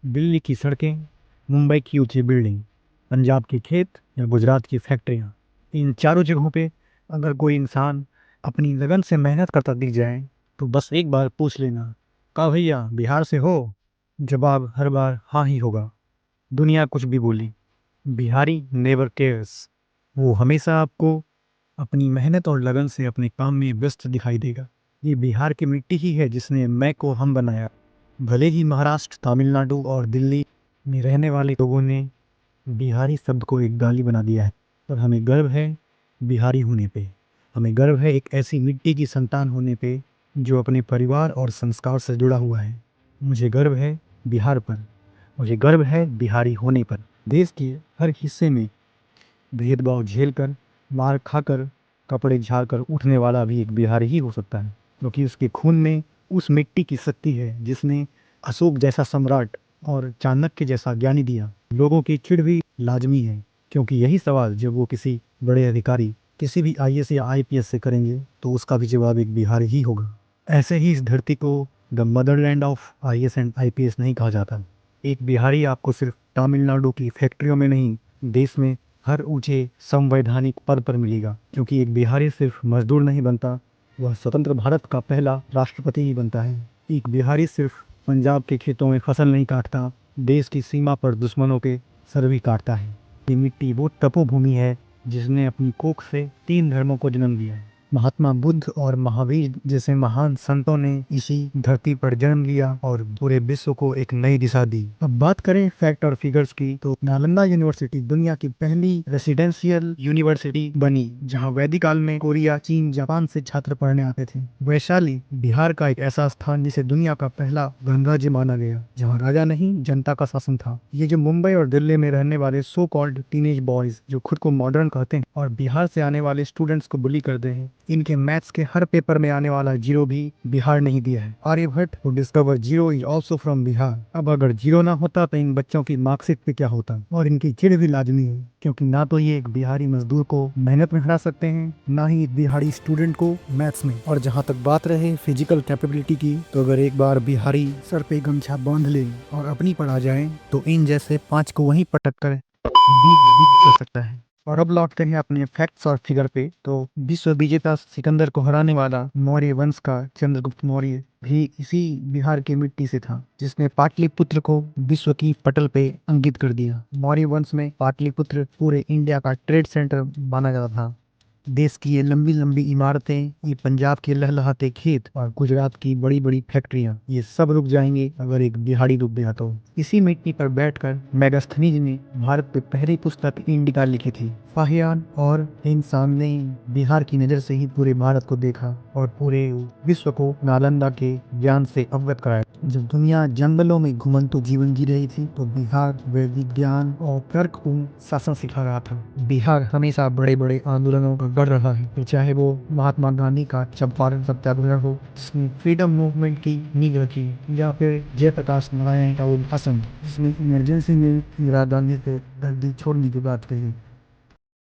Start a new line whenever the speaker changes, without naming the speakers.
दिल्ली की सड़कें, मुंबई की ऊंची बिल्डिंग, पंजाब के खेत या गुजरात की फैक्ट्रियाँ, इन चारों जगहों पे अगर कोई इंसान अपनी लगन से मेहनत करता दिख जाए तो बस एक बार पूछ लेना, का भैया बिहार से हो? जवाब हर बार हाँ ही होगा। दुनिया कुछ भी बोली, बिहारी नेवर केयर्स। वो हमेशा आपको अपनी मेहनत और लगन से अपने काम में व्यस्त दिखाई देगा। ये बिहार की मिट्टी ही है जिसने मैं को हम बनाया। भले ही महाराष्ट्र, तमिलनाडु और दिल्ली में रहने वाले लोगों ने बिहारी शब्द को एक गाली बना दिया है, पर हमें गर्व है बिहारी होने पे। हमें गर्व है एक ऐसी मिट्टी की संतान होने पे जो अपने परिवार और संस्कार से जुड़ा हुआ है। मुझे गर्व है बिहार पर, मुझे गर्व है बिहारी होने पर। देश के हर हिस्से में भेदभाव झेलकर, मार खाकर, कपड़े झाड़कर उठने वाला भी एक बिहारी ही हो सकता है, क्योंकि उसके खून में उस मिट्टी की शक्ति है जिसने अशोक जैसा सम्राट और चाणक्य जैसा ज्ञानी दिया। लोगों की चिढ़ भी लाजमी है, क्योंकि यही सवाल जब वो किसी बड़े अधिकारी, किसी भी आईएएस या आईपीएस से करेंगे तो उसका भी जवाब एक बिहारी ही होगा। ऐसे ही इस धरती को the Motherland of IAS and IPS नहीं कहा जाता। एक बिहारी आपको सिर्फ तमिलनाडु की फैक्ट्रियों में नहीं, देश में हर ऊंचे संवैधानिक पद पर मिलेगा, क्योंकि एक बिहारी सिर्फ मजदूर नहीं बनता, वह स्वतंत्र भारत का पहला राष्ट्रपति ही बनता है। एक बिहारी सिर्फ पंजाब के खेतों में फसल नहीं काटता, देश की सीमा पर दुश्मनों के सर भी काटता है। ये मिट्टी वो तपोभूमि है जिसने अपनी कोख से 3 धर्मों को जन्म दिया है। महात्मा बुद्ध और महावीर जैसे महान संतों ने इसी धरती पर जन्म लिया और पूरे विश्व को एक नई दिशा दी। अब बात करें फैक्ट और फिगर्स की, तो नालंदा यूनिवर्सिटी दुनिया की पहली रेसिडेंशियल यूनिवर्सिटी बनी, जहां वैदिक काल में कोरिया, चीन, जापान से छात्र पढ़ने आते थे। वैशाली बिहार का एक ऐसा स्थान जिसे दुनिया का पहला गणराज्य माना गया, जहाँ राजा नहीं जनता का शासन था। ये जो मुंबई और दिल्ली में रहने वाले सो कॉल्ड टीनेज बॉयज जो खुद को मॉडर्न कहते हैं और बिहार से आने वाले स्टूडेंट्स को बुली करते हैं, इनके मैथ्स के हर पेपर में आने वाला जीरो भी बिहार नहीं दिया है। Aryabhata who discovered zero is also from Bihar. अब अगर जीरो ना होता तो इन बच्चों की मार्कशीट पे क्या होता? और इनकी चिढ़ भी लाजमी है, क्योंकि ना तो ये एक बिहारी मजदूर को मेहनत में हरा सकते हैं, ना ही एक बिहारी स्टूडेंट को मैथ्स में। और जहाँ तक बात रहे फिजिकल कैपेबिलिटी की, तो अगर एक बार बिहारी सर पे गमछा बांध ले और अपनी पर आ जाए तो इन जैसे 5 को वहीं पटक कर बीट कर सकता है। और अब लौटते हैं अपने फैक्ट्स और फिगर पे, तो विश्व विजेता सिकंदर को हराने वाला मौर्य वंश का चंद्रगुप्त मौर्य भी इसी बिहार की मिट्टी से था, जिसने पाटलिपुत्र को विश्व की पटल पे अंकित कर दिया। मौर्य वंश में पाटलिपुत्र पूरे इंडिया का ट्रेड सेंटर माना जाता था। देश की ये लंबी लंबी इमारतें, ये पंजाब के लहलहाते खेत और गुजरात की बड़ी बड़ी फैक्ट्रियां, ये सब रुक जाएंगे अगर एक बिहारी रुक गया तो। इसी मिट्टी पर बैठकर मेगास्थनीज ने भारत पे पहली पुस्तक इंडिका लिखी थी। फाहियान और इंसान ने बिहार की नजर से ही पूरे भारत को देखा और पूरे विश्व को नालंदा के ज्ञान से अवगत कराया। जब दुनिया जंगलों में घुमंतु जीवन जी रही थी तो बिहार वैदिक ज्ञान और तर्कपूर्ण शासन सिखा रहा था। बिहार हमेशा बड़े बड़े आंदोलनों का गढ़ रहा है, फिर चाहे वो महात्मा गांधी का चंपारण सत्याग्रह हो जिसने फ्रीडम मूवमेंट की नींव रखी, या फिर जयप्रकाश नारायण का वो भाषण जिसने इमरजेंसी में इंदिरा गांधी को धरती छोड़ने की बात कही।